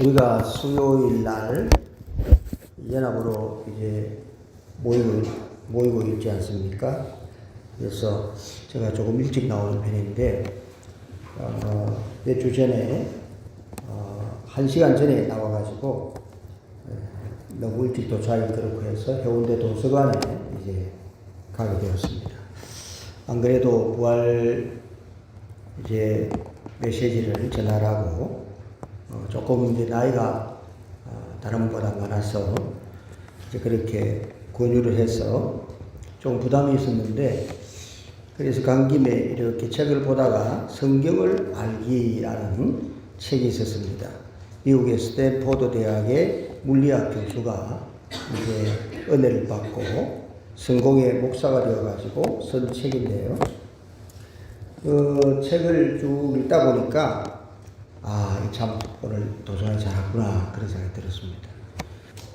우리가 수요일 날 연합으로 이제 모이고 있지 않습니까? 그래서 제가 조금 일찍 나오는 편인데, 몇 주 전에, 1시간 전에 나와가지고, 너무 일찍 도착이 그렇고 해서 해운대 도서관에 이제 가게 되었습니다. 안 그래도 부활 이제 메시지를 전하라고, 조금 이제 나이가 다른 분보다 많아서 이제 그렇게 권유를 해서 좀 부담이 있었는데, 그래서 간 김에 이렇게 책을 보다가 성경을 알기라는 책이 있었습니다. 미국의 스탠포드 대학의 물리학 교수가 이제 은혜를 받고 성공의 목사가 되어가지고 쓴 책인데요. 그 책을 쭉 읽다 보니까 참 오늘 도전을 잘했구나 그런 생각이 들었습니다.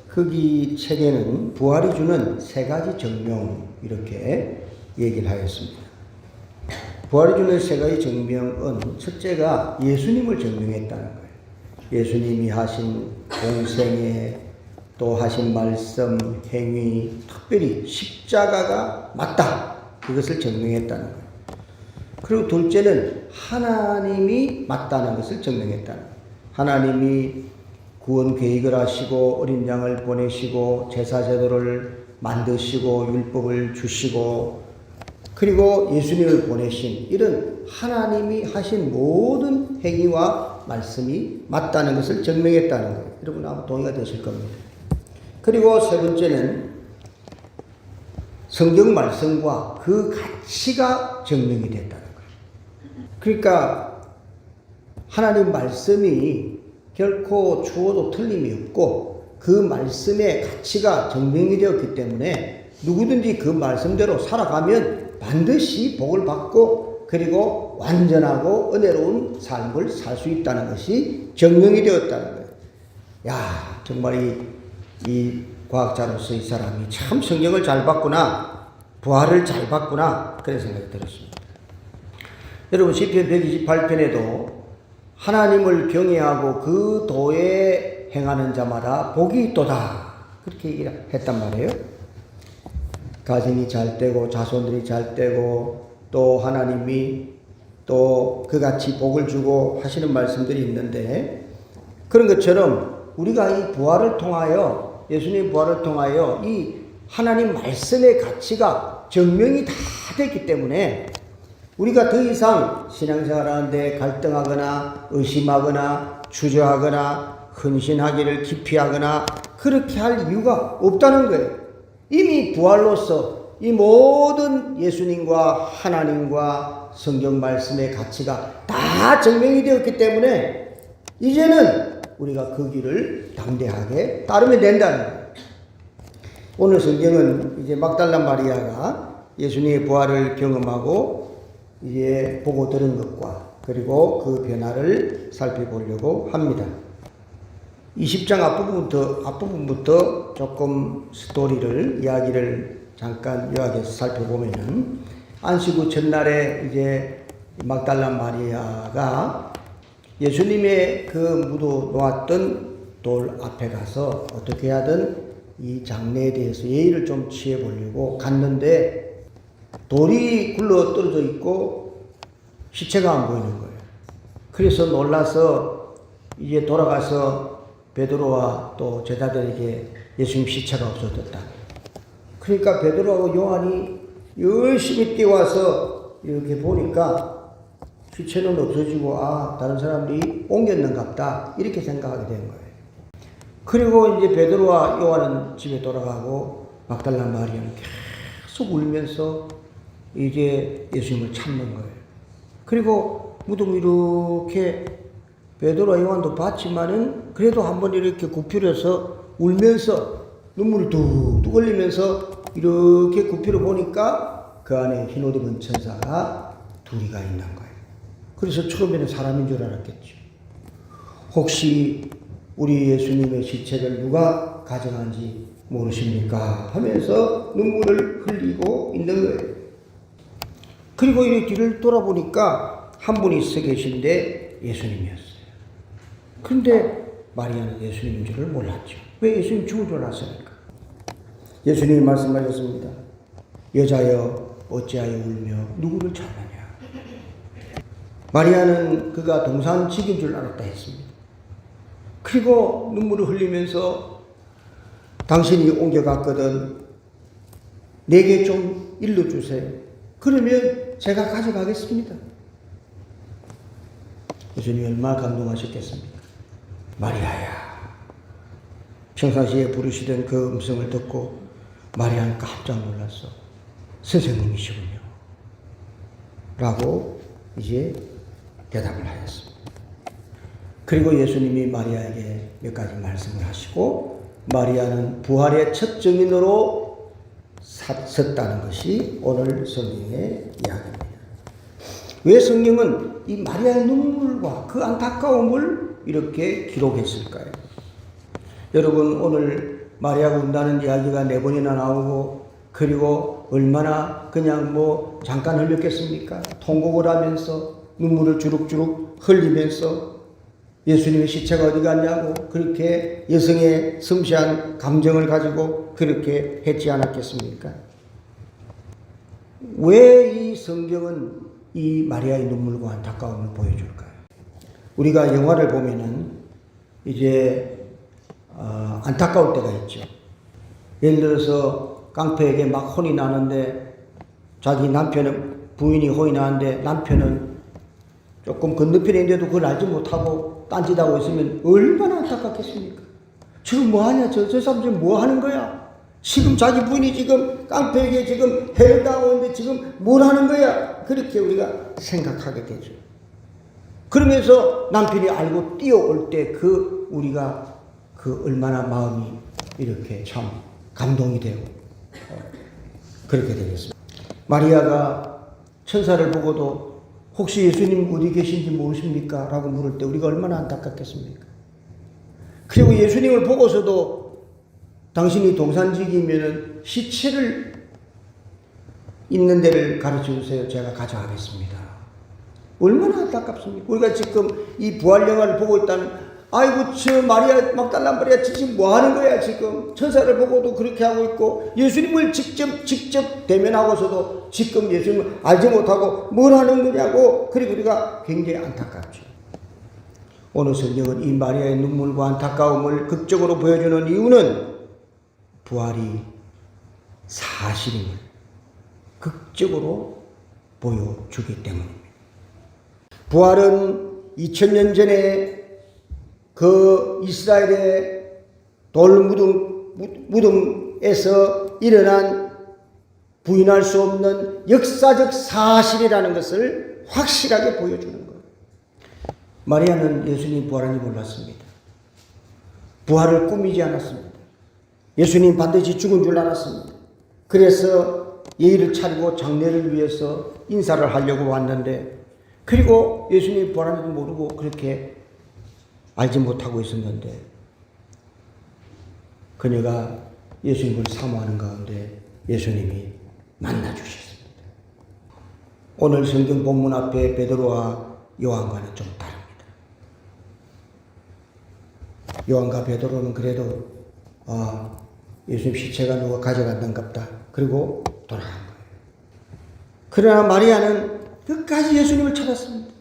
거기 책에는 부활이 주는 세 가지 증명 이렇게 얘기를 하였습니다. 부활이 주는 세 가지 증명은 첫째가 예수님을 증명했다는 거예요. 예수님이 하신 공생애 또 하신 말씀, 행위, 특별히 십자가가 맞다. 이것을 증명했다는 거예요. 그리고 둘째는 하나님이 맞다는 것을 증명했다는 거예요. 하나님이 구원 계획을 하시고 어린 양을 보내시고 제사제도를 만드시고 율법을 주시고 그리고 예수님을 보내신 이런 하나님이 하신 모든 행위와 말씀이 맞다는 것을 증명했다는 거예요. 여러분 아마 동의가 되실 겁니다. 그리고 세 번째는 성경 말씀과 그 가치가 증명이 됐다는 거예요. 그러니까 하나님 말씀이 결코 주어도 틀림이 없고 그 말씀의 가치가 증명이 되었기 때문에 누구든지 그 말씀대로 살아가면 반드시 복을 받고 그리고 완전하고 은혜로운 삶을 살 수 있다는 것이 증명이 되었다는 거예요. 야, 정말 이 과학자로서 이 사람이 참 성경을 잘 봤구나, 부활을 잘 봤구나 그런 생각이 들었습니다. 여러분 시편 128편에도 하나님을 경외하고 그 도에 행하는 자마다 복이 있도다 그렇게 얘기를 했단 말이에요. 가정이 잘 되고 자손들이 잘 되고 또 하나님이 또 그같이 복을 주고 하시는 말씀들이 있는데, 그런 것처럼 우리가 이 부활을 통하여 예수님의 부활을 통하여 이 하나님 말씀의 가치가 증명이 다 됐기 때문에 우리가 더 이상 신앙생활 하는데 갈등하거나 의심하거나 주저하거나 헌신하기를 기피하거나 그렇게 할 이유가 없다는 거예요. 이미 부활로서 이 모든 예수님과 하나님과 성경 말씀의 가치가 다 증명이 되었기 때문에 이제는 우리가 그 길을 담대하게 따르면 된다는 거예요. 오늘 성경은 이제 막달라 마리아가 예수님의 부활을 경험하고 이제 보고 들은 것과 그리고 그 변화를 살펴보려고 합니다. 20장 앞부분부터 조금 이야기를 잠깐 요약해서 살펴보면은 안식 후 첫날에 이제 막달라 마리아가 예수님의 그 묻어 놓았던 돌 앞에 가서 어떻게 하든 이 장례에 대해서 예의를 좀 취해 보려고 갔는데 돌이 굴러 떨어져 있고 시체가 안 보이는 거예요. 그래서 놀라서 이제 돌아가서 베드로와 또 제자들에게 예수님 시체가 없어졌다. 그러니까 베드로하고 요한이 열심히 뛰어와서 이렇게 보니까 시체는 없어지고 다른 사람들이 옮겼는갑다 이렇게 생각하게 된 거예요. 그리고 이제 베드로와 요한은 집에 돌아가고 막달라 마리아는 계속 울면서 이제 예수님을 찾는 거예요. 그리고 무덤 이렇게 베드로와 요한도 봤지만은 그래도 한번 이렇게 굽히려서 울면서 눈물을 뚝뚝 흘리면서 이렇게 굽히려 보니까 그 안에 흰 옷 입은 천사가 둘이가 있는 거예요. 그래서 처음에는 사람인 줄 알았겠죠. 혹시 우리 예수님의 시체를 누가 가져간지 모르십니까? 하면서 눈물을 흘리고 있는 거예요. 그리고 이 뒤를 돌아보니까 한 분이 서 계신데 예수님이었어요. 그런데 마리아는 예수님인 줄을 몰랐죠. 왜 예수님 죽은 줄 알았습니까? 예수님이 말씀하셨습니다. 여자여 어찌하여 울며 누구를 찾느냐. 마리아는 그가 동산직인 줄 알았다 했습니다. 그리고 눈물을 흘리면서 당신이 옮겨갔거든 내게 좀 일러주세요. 그러면 제가 가져가겠습니다. 예수님이 얼마나 감동하셨겠습니까? 마리아야. 평상시에 부르시던 그 음성을 듣고 마리아는 깜짝 놀랐어. 선생님이시군요. 라고 이제 대답을 하였습니다. 그리고 예수님이 마리아에게 몇 가지 말씀을 하시고 마리아는 부활의 첫 증인으로 섰다는 것이 오늘 성경의 이야기입니다. 왜 성경은 이 마리아의 눈물과 그 안타까움을 이렇게 기록했을까요? 여러분 오늘 마리아가 운다는 이야기가 4번이나 나오고 그리고 얼마나 그냥 잠깐 흘렸겠습니까? 통곡을 하면서 눈물을 주룩주룩 흘리면서 예수님의 시체가 어디 갔냐고 그렇게 여성의 섬세한 감정을 가지고 그렇게 했지 않았겠습니까? 왜 이 성경은 이 마리아의 눈물과 안타까움을 보여줄까요? 우리가 영화를 보면은 이제 안타까울 때가 있죠. 예를 들어서 깡패에게 막 혼이 나는데 자기 부인이 혼이 나는데 남편은 조금 건너편에 있는데도 그걸 알지 못하고 딴짓하고 있으면 얼마나 안타깝겠습니까? 지금 뭐하냐? 저 사람 지금 뭐하는 거야? 지금 자기 부인이 지금 깡패에게 지금 해를 당하고 있는데 지금 뭘 하는 거야? 그렇게 우리가 생각하게 되죠. 그러면서 남편이 알고 뛰어올 때 우리가 얼마나 마음이 이렇게 참 감동이 되고 그렇게 되겠습니다. 마리아가 천사를 보고도 혹시 예수님 어디 계신지 모르십니까? 라고 물을 때 우리가 얼마나 안타깝겠습니까? 그리고 예수님을 보고서도 당신이 동산직이면 시체를 있는 데를 가르쳐 주세요. 제가 가져가겠습니다. 얼마나 안타깝습니까? 우리가 지금 이 부활 영화를 보고 있다면 아이고 저 마리아 막달라 마리아 지금 뭐 하는 거야 지금 천사를 보고도 그렇게 하고 있고 예수님을 직접 대면하고서도 지금 예수님을 알지 못하고 뭘 하는 거냐고 그리고 우리가 굉장히 안타깝죠. 오늘 성경은 이 마리아의 눈물과 안타까움을 극적으로 보여주는 이유는 부활이 사실임을 극적으로 보여주기 때문입니다. 부활은 2000년 전에 그 이스라엘의 돌 무덤에서 일어난 부인할 수 없는 역사적 사실이라는 것을 확실하게 보여주는 거예요. 마리아는 예수님 부활하니 몰랐습니다. 부활을 꾸미지 않았습니다. 예수님 반드시 죽은 줄 알았습니다. 그래서 예의를 차리고 장례를 위해서 인사를 하려고 왔는데 그리고 예수님이 부활하는지도 모르고 그렇게 알지 못하고 있었는데 그녀가 예수님을 사모하는 가운데 예수님이 만나주셨습니다. 오늘 성경 본문 앞에 베드로와 요한과는 좀 다릅니다. 요한과 베드로는 그래도 예수님 시체가 누가 가져갔는갑다. 그리고 돌아간 거예요. 그러나 마리아는 끝까지 예수님을 찾았습니다.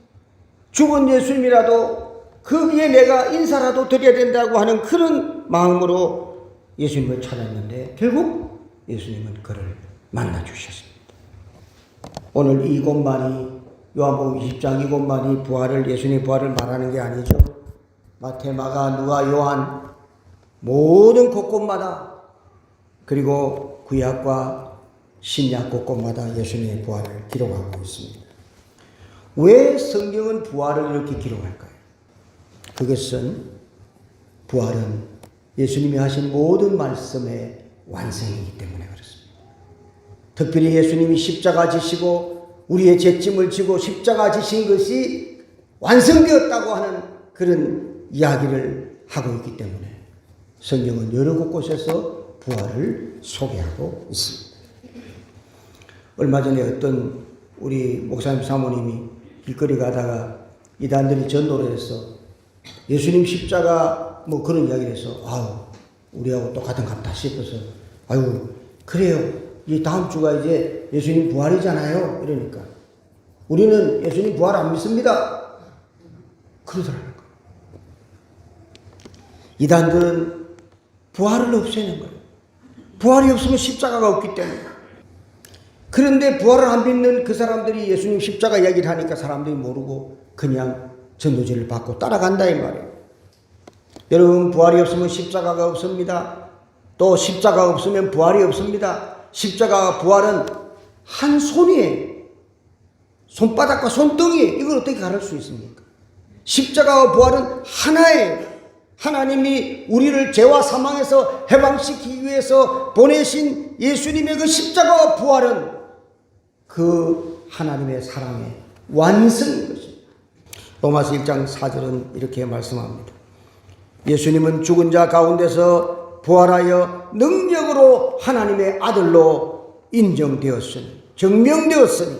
죽은 예수님이라도 그 위에 내가 인사라도 드려야 된다고 하는 그런 마음으로 예수님을 찾았는데 결국 예수님은 그를 만나주셨습니다. 오늘 이것만이 요한복음 20장 이것만이 예수님의 부활을 말하는 게 아니죠. 마태, 마가, 누가, 요한 모든 곳곳마다 그리고 구약과 신약 곳곳마다 예수님의 부활을 기록하고 있습니다. 왜 성경은 부활을 이렇게 기록할까요? 그것은 부활은 예수님이 하신 모든 말씀의 완성이기 때문에 그렇습니다. 특별히 예수님이 십자가 지시고 우리의 죄짐을 지고 십자가 지신 것이 완성되었다고 하는 그런 이야기를 하고 있기 때문에 성경은 여러 곳곳에서 부활을 소개하고 있습니다. 얼마 전에 어떤 우리 목사님 사모님이 길거리 가다가 이단들이 전도를 해서 예수님 십자가 뭐 그런 이야기를 해서 아유 우리하고 똑같은 같다 싶어서 아유 그래요. 이 다음 주가 이제 예수님 부활이잖아요. 이러니까 우리는 예수님 부활 안 믿습니다. 그러더라고요. 이단들은 부활을 없애는 거예요. 부활이 없으면 십자가가 없기 때문에. 그런데 부활을 안 믿는 그 사람들이 예수님 십자가 이야기를 하니까 사람들이 모르고 그냥 전도지를 받고 따라간다 이 말이에요. 여러분 부활이 없으면 십자가가 없습니다. 또 십자가가 없으면 부활이 없습니다. 십자가와 부활은 한 손이에요. 손바닥과 손등이에요. 이걸 어떻게 가를 수 있습니까? 십자가와 부활은 하나예요. 하나님이 우리를 죄와 사망에서 해방시키기 위해서 보내신 예수님의 그 십자가와 부활은 그 하나님의 사랑의 완성인 것입니다. 로마서 1장 4절은 이렇게 말씀합니다. 예수님은 죽은 자 가운데서 부활하여 능력으로 하나님의 아들로 인정되었으니 증명되었으니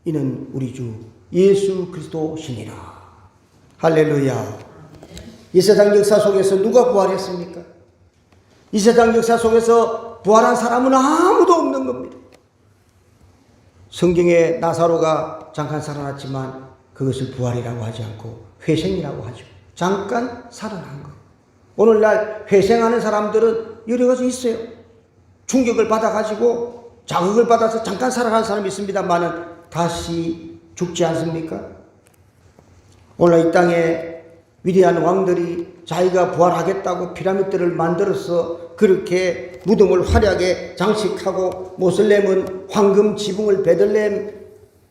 이는 우리 주 예수 그리스도시니라. 할렐루야. 이 세상 역사 속에서 누가 부활했습니까? 이 세상 역사 속에서 부활한 사람은 아무도 없는 겁니다. 성경에 나사로가 잠깐 살아났지만 그것을 부활이라고 하지 않고 회생이라고 하죠. 잠깐 살아난 거. 오늘날 회생하는 사람들은 여러 가지 있어요. 충격을 받아가지고 자극을 받아서 잠깐 살아가는 사람이 있습니다만은 다시 죽지 않습니까? 오늘 이 땅에 위대한 왕들이 자기가 부활하겠다고 피라미드를 만들어서 그렇게 무덤을 화려하게 장식하고 모슬렘은 황금 지붕을 베들레헴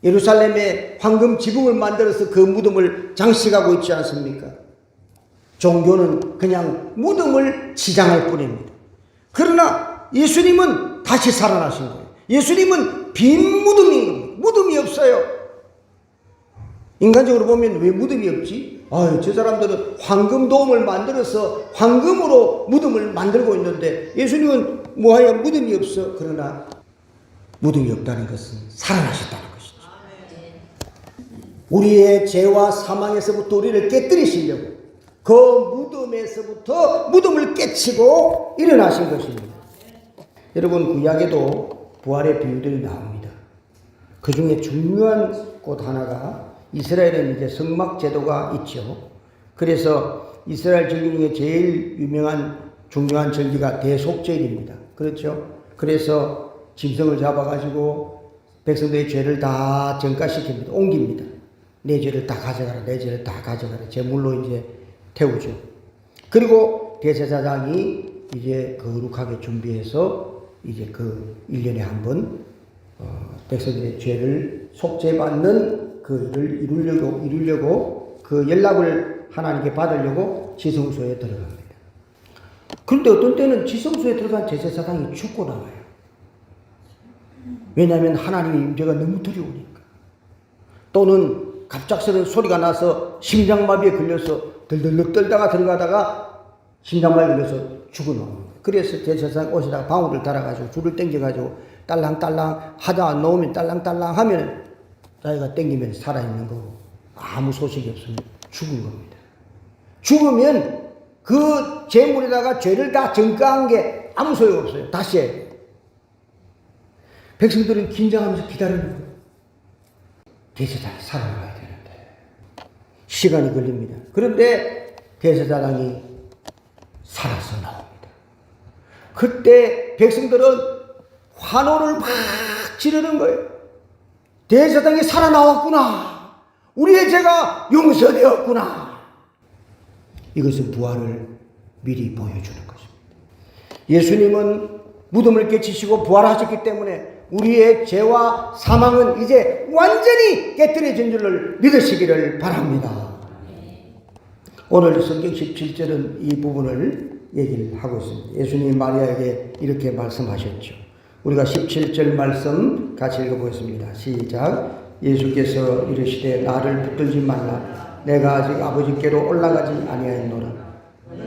예루살렘에 황금 지붕을 만들어서 그 무덤을 장식하고 있지 않습니까? 종교는 그냥 무덤을 지장할 뿐입니다. 그러나 예수님은 다시 살아나신 거예요. 예수님은 빈 무덤인 겁니다. 무덤이 없어요. 인간적으로 보면 왜 무덤이 없지? 아유, 저 사람들은 황금 돔을 만들어서 황금으로 무덤을 만들고 있는데 예수님은 뭐하여 무덤이 없어. 그러나 무덤이 없다는 것은 살아나셨다는 것이죠. 우리의 죄와 사망에서부터 우리를 깨뜨리시려고 그 무덤에서부터 무덤을 깨치고 일어나신 것입니다. 여러분 구약에도 부활의 비유들이 나옵니다. 그 중에 중요한 곳 하나가 이스라엘은 이제 성막 제도가 있죠. 그래서 이스라엘 절기 중에 제일 유명한 중요한 절기가 대속절입니다. 그렇죠? 그래서 짐승을 잡아가지고 백성들의 죄를 다 전가시킵니다. 옮깁니다. 내 죄를 다 가져가라, 내 죄를 다 가져가라. 제물로 이제 태우죠. 그리고 대제사장이 이제 거룩하게 준비해서 이제 그 1년에 한 번 백성들의 죄를 속죄받는 그 일을 이루려고 그 연락을 하나님께 받으려고 지성소에 들어갑니다. 그런데 어떤 때는 지성소에 들어간 제사장이 죽고 나와요. 왜냐하면 하나님의 임재가 너무 두려우니까. 또는 갑작스러운 소리가 나서 심장마비에 걸려서 덜덜 떨다가 들어가다가 심장마비에 걸려서 죽어 나옵니다. 그래서 제사장 옷에다가 방울을 달아가지고 줄을 당겨가지고 딸랑딸랑 하다 놓으면 딸랑딸랑 하면 자기가 땡기면 살아있는 거고 아무 소식이 없으면 죽은 겁니다. 죽으면 그 재물에다가 죄를 다 전가한 게 아무 소용없어요. 다시 해요. 백성들은 긴장하면서 기다리는 거예요. 대제사장이 살아나야 되는데 시간이 걸립니다. 그런데 대제사장이 살아서 나옵니다. 그때 백성들은 환호를 막 지르는 거예요. 대제사장이 살아나왔구나. 우리의 죄가 용서되었구나. 이것은 부활을 미리 보여주는 것입니다. 예수님은 무덤을 깨치시고 부활하셨기 때문에 우리의 죄와 사망은 이제 완전히 깨뜨려진 줄을 믿으시기를 바랍니다. 오늘 성경 17절은 이 부분을 얘기를 하고 있습니다. 예수님이 마리아에게 이렇게 말씀하셨죠. 우리가 17절 말씀 같이 읽어보겠습니다. 시작. 예수께서 이르시되 나를 붙들지 말라. 내가 아직 아버지께로 올라가지 아니하였노라.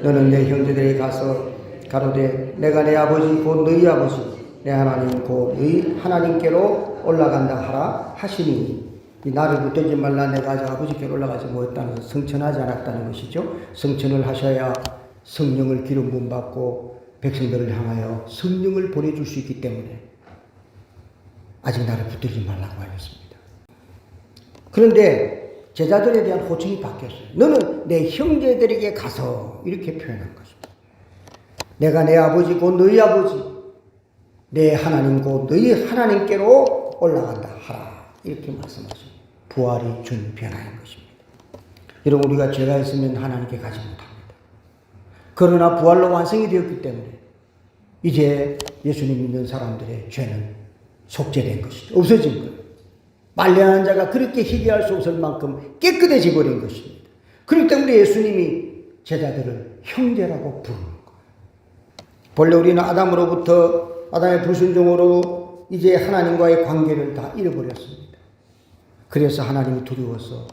너는 내 형제들에게 가서 가로되 내가 내 아버지 곧 너희 아버지 내 하나님 곧 너희 하나님께로 올라간다 하라 하시니 이 나를 붙들지 말라. 내가 아직 아버지께로 올라가지 못했다는 것은 성천하지 않았다는 것이죠. 성천을 하셔야 성령을 기름 부음 받고 백성들을 향하여 성령을 보내줄 수 있기 때문에 아직 나를 붙들지 말라고 하였습니다. 그런데 제자들에 대한 호칭이 바뀌었어요. 너는 내 형제들에게 가서 이렇게 표현한 것입니다. 내가 내 아버지고 너희 아버지, 내 하나님고 너희 하나님께로 올라간다 하라. 이렇게 말씀하십니다. 부활이 준 변화인 것입니다. 여러분, 우리가 죄가 있으면 하나님께 가지 못합니다. 그러나 부활로 완성이 되었기 때문에 이제 예수님 믿는 사람들의 죄는 속죄된 것이죠. 없어진 거예요. 말려하는 자가 그렇게 희귀할 수 없을 만큼 깨끗해져 버린 것입니다. 그렇기 때문에 예수님이 제자들을 형제라고 부르는 거예요. 본래 우리는 아담의 불순종으로 이제 하나님과의 관계를 다 잃어버렸습니다. 그래서 하나님이 두려워서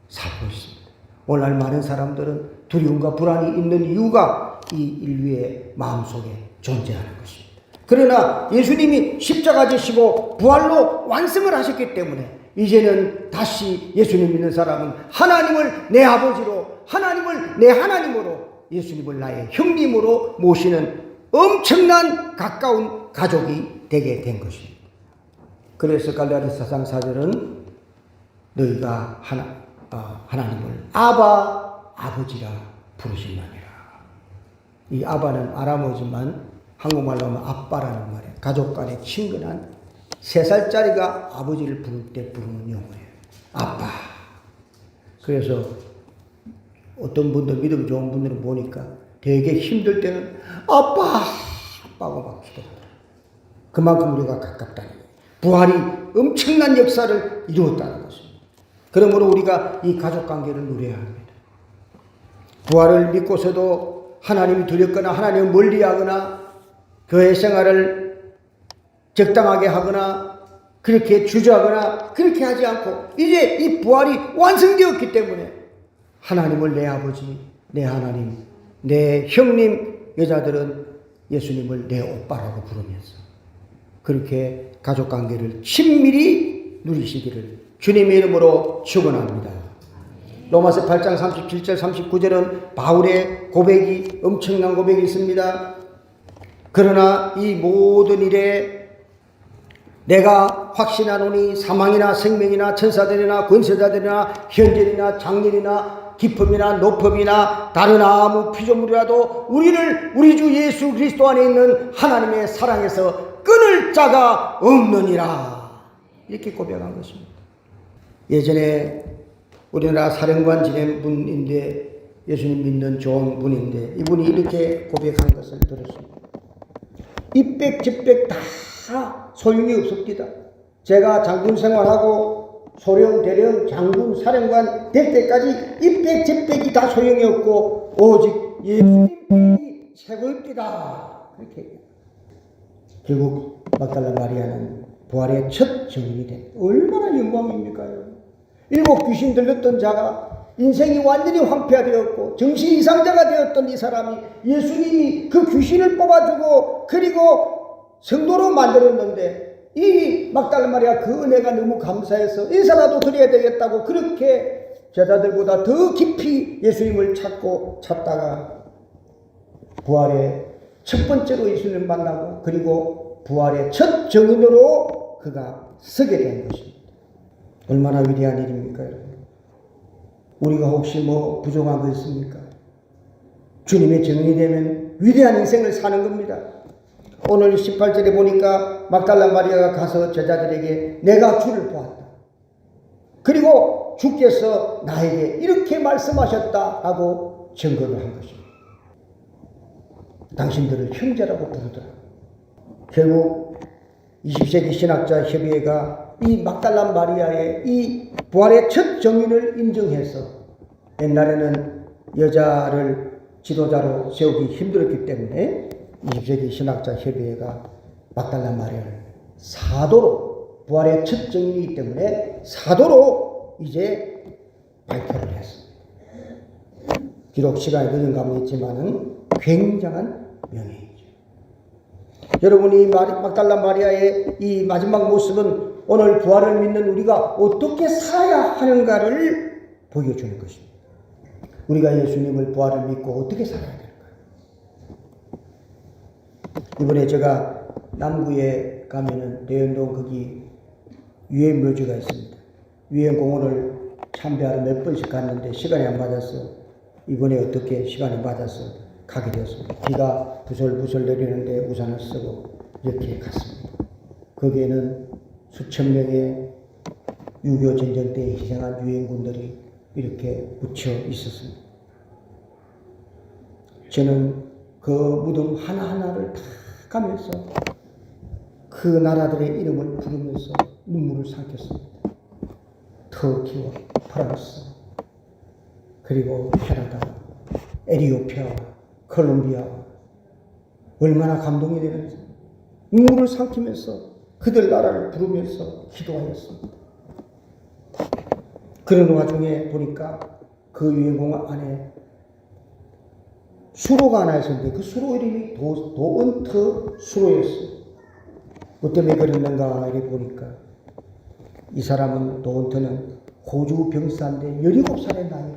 살고 있습니다. 오늘날 많은 사람들은 두려움과 불안이 있는 이유가 이 인류의 마음속에 존재하는 것입니다. 그러나 예수님이 십자가 지시고 부활로 완성을 하셨기 때문에 이제는 다시 예수님 믿는 사람은 하나님을 내 아버지로, 하나님을 내 하나님으로, 예수님을 나의 형님으로 모시는 엄청난 가까운 가족이 되게 된 것입니다. 그래서 갈라디아서 4장은 너희가 하나님을 아버지라 부르신다니라. 이 아바는 아람어지만 한국말로 하면 아빠라는 말이에요. 가족 간의 친근한 3살짜리가 아버지를 부를 때 부르는 용어예요. 아빠. 그래서 어떤 분들, 믿음 좋은 분들은 보니까 되게 힘들 때는 아빠고 막 기도하더라고요. 그만큼 우리가 가깝다는 거예요. 부활이 엄청난 역사를 이루었다는 것입니다. 그러므로 우리가 이 가족 관계를 누려야 합니다. 부활을 믿고서도 하나님이 두렵거나 하나님을 멀리하거나 교회 생활을 적당하게 하거나 그렇게 주저하거나 그렇게 하지 않고 이제 이 부활이 완성되었기 때문에 하나님을 내 아버지, 내 하나님, 내 형님, 여자들은 예수님을 내 오빠라고 부르면서 그렇게 가족관계를 친밀히 누리시기를 주님의 이름으로 축원합니다. 로마서 8장 37절 39절은 바울의 고백이 엄청난 고백이 있습니다. 그러나 이 모든 일에 내가 확신하노니 사망이나 생명이나 천사들이나 권세자들이나 현재이나 장렬이나 기쁨이나 높음이나 다른 아무 피조물이라도 우리를 우리 주 예수 그리스도 안에 있는 하나님의 사랑에서 끊을 자가 없느니라. 이렇게 고백한 것입니다. 예전에 우리나라 사령관 지낸 분인데 예수님 믿는 좋은 분인데 이분이 이렇게 고백한 것을 들었습니다. 이백 저백 다 소용이 없습니다. 제가 장군 생활하고 소령 대령 장군 사령관 될 때까지 이백 저백이 다 소용이 없고 오직 예수님이 최고입니다. 그렇게 얘기합니다. 결국 막달라 마리아는 부활의 첫 증인이 된 얼마나 영광입니까? 7 귀신 들렸던 자가 인생이 완전히 황폐화되었고 정신 이상자가 되었던 이 사람이 예수님이 그 귀신을 뽑아주고 그리고 성도로 만들었는데 이 막달라 마리아 그 은혜가 너무 감사해서 인사라도 드려야 되겠다고 그렇게 제자들보다 더 깊이 예수님을 찾다가 부활의 첫 번째로 예수님을 만나고 그리고 부활의 첫 증인으로 그가 서게 된 것입니다. 얼마나 위대한 일입니까, 여러분? 우리가 혹시 부족한 거 있습니까? 주님의 증인이 되면 위대한 인생을 사는 겁니다. 오늘 18절에 보니까 막달라 마리아가 가서 제자들에게 내가 주를 보았다. 그리고 주께서 나에게 이렇게 말씀하셨다라고 증거를 한 것입니다. 당신들을 형제라고 부르더라. 결국 20세기 신학자 협의회가 이 막달라 마리아의 이 부활의 첫 정인을 인정해서 옛날에는 여자를 지도자로 세우기 힘들었기 때문에 20세기 신학자 협의회가 막달라 마리아를 사도로 부활의 첫 정인이기 때문에 사도로 이제 발표를 했습니다. 비록 시간이 늦은 감은 있지만은 굉장한 명예이죠. 여러분이 막달라 마리아의 이 마지막 모습은 오늘 부활을 믿는 우리가 어떻게 살아야 하는가를 보여주는 것입니다. 우리가 예수님을 부활을 믿고 어떻게 살아야 될까요? 이번에 제가 남구에 가면은 대연동 거기 유엔묘지가 있습니다. 유엔공원을 참배하러 몇 번씩 갔는데 시간이 안 맞았어. 이번에 어떻게 시간이 맞아서 가게 되었습니다. 비가 부슬부슬 내리는데 우산을 쓰고 이렇게 갔습니다. 거기에는 수천 명의 6.25 전쟁 때 희생한 유엔군들이 이렇게 묻혀 있었습니다. 저는 그 무덤 하나하나를 다 가면서 그 나라들의 이름을 부르면서 눈물을 삼켰습니다. 터키와 프랑스, 그리고 캐나다, 에티오피아와 콜롬비아와 얼마나 감동이 되는지 눈물을 삼키면서 그들 나라를 부르면서 기도하였습니다. 그런 와중에 보니까 그 유엔공원 안에 수로가 하나 있었는데 그 수로 이름이 도은트 수로였어요. 뭐 때문에 그랬는가 이렇게 보니까 이 사람은 도은트는 호주 병사인데 17살의 나이로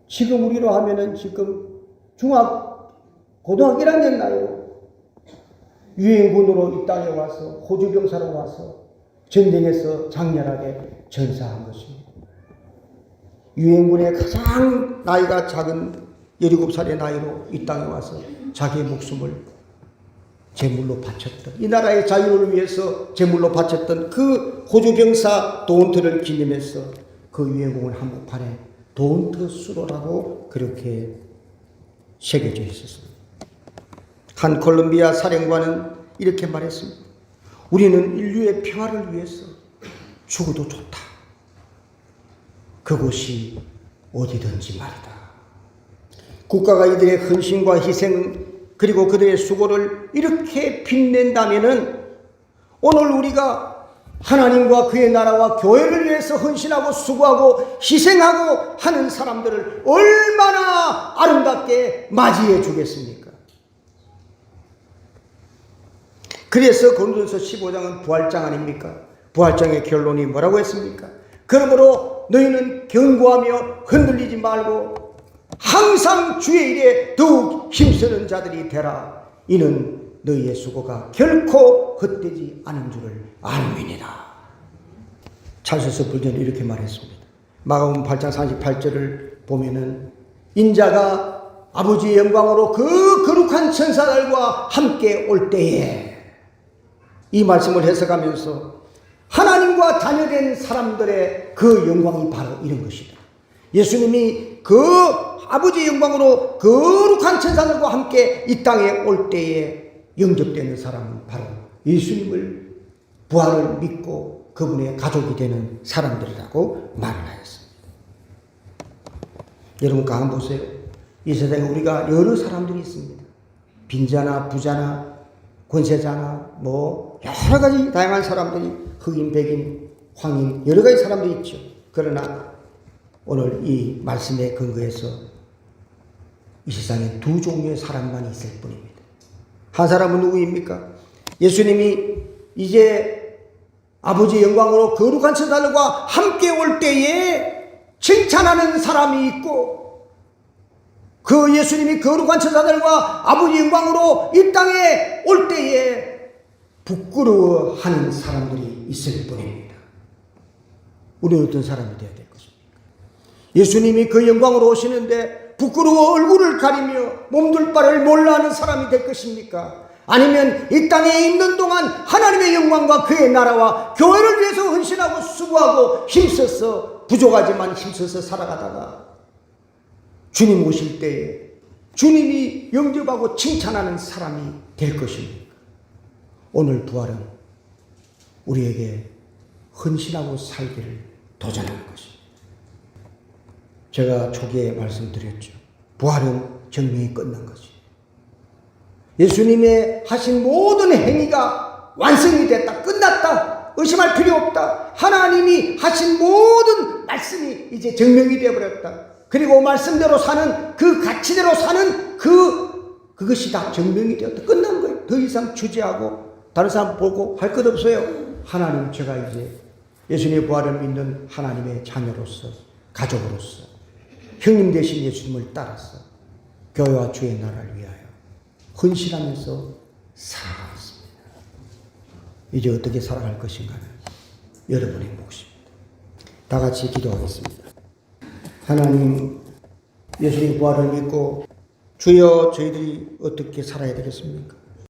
지금 우리로 하면은 지금 고등학교 1학년 나이로 유엔군으로 이 땅에 와서 호주 병사로 와서 전쟁에서 장렬하게 전사한 것입니다. 유엔군의 가장 나이가 작은 17살의 나이로 이 땅에 와서 자기의 목숨을 제물로 바쳤던, 이 나라의 자유를 위해서 제물로 바쳤던 그 호주 병사 도운트를 기념해서 그 유엔공원 한복판에 도운트 수로라고 그렇게 새겨져 있었습니다. 한 콜롬비아 사령관은 이렇게 말했습니다. 우리는 인류의 평화를 위해서 죽어도 좋다. 그곳이 어디든지 말이다. 국가가 이들의 헌신과 희생 그리고 그들의 수고를 이렇게 빛낸다면은 오늘 우리가 하나님과 그의 나라와 교회를 위해서 헌신하고 수고하고 희생하고 하는 사람들을 얼마나 아름답게 맞이해 주겠습니까? 그래서 고린도전서 15장은 부활장 아닙니까? 부활장의 결론이 뭐라고 했습니까? 그러므로 너희는 견고하며 흔들리지 말고 항상 주의 일에 더욱 힘쓰는 자들이 되라. 이는 너희의 수고가 결코 헛되지 않은 줄을 알미니라. 찰스 불전이 이렇게 말했습니다. 마가복음 8장 38절을 보면은 인자가 아버지의 영광으로 그 거룩한 천사들과 함께 올 때에, 이 말씀을 해석하면서 하나님과 자녀된 사람들의 그 영광이 바로 이런 것이다. 예수님이 그 아버지의 영광으로 거룩한 천사들과 함께 이 땅에 올 때에 영접되는 사람은 바로 예수님을 부활을 믿고 그분의 가족이 되는 사람들이라고 말을 하였습니다. 여러분 가만 보세요. 이 세상에 우리가 여러 사람들이 있습니다. 빈자나 부자나 권세자나 뭐 여러 가지 다양한 사람들이, 흑인, 백인, 황인 여러 가지 사람들이 있죠. 그러나 오늘 이 말씀에 근거해서 이 세상에 두 종류의 사람만 있을 뿐입니다. 한 사람은 누구입니까? 예수님이 이제 아버지의 영광으로 거룩한 천사들과 함께 올 때에 칭찬하는 사람이 있고, 그 예수님이 거룩한 천사들과 아버지의 영광으로 이 땅에 올 때에 부끄러워하는 사람들이 있을 뿐입니다. 우리는 어떤 사람이 되어야 될 것입니까? 예수님이 그 영광으로 오시는데 부끄러워 얼굴을 가리며 몸둘 바를 몰라 하는 사람이 될 것입니까? 아니면 이 땅에 있는 동안 하나님의 영광과 그의 나라와 교회를 위해서 헌신하고 수고하고 힘써서, 부족하지만 힘써서 살아가다가 주님 오실 때에 주님이 영접하고 칭찬하는 사람이 될 것입니까? 오늘 부활은 우리에게 헌신하고 살기를 도전하는 것입니다. 제가 초기에 말씀드렸죠. 부활은 정령이 끝난 것입니다. 예수님의 하신 모든 행위가 완성이 됐다, 끝났다, 의심할 필요 없다. 하나님이 하신 모든 말씀이 이제 정명이 되어버렸다. 그리고 말씀대로 사는, 그 가치대로 사는 그것이 다 정명이 되었다. 끝난 거예요. 더 이상 주제하고 다른 사람 보고 할 것 없어요. 하나님, 제가 이제 예수님의 부활을 믿는 하나님의 자녀로서, 가족으로서, 형님 되신 예수님을 따라서 교회와 주의 나라를 위하여 헌신하면서 살아가고 있습니다. 이제 어떻게 살아갈 것인가는 여러분의 몫입니다. 다 같이 기도하겠습니다. 하나님, 예수님 부활을 믿고 주여 저희들이 어떻게 살아야 되겠습니까?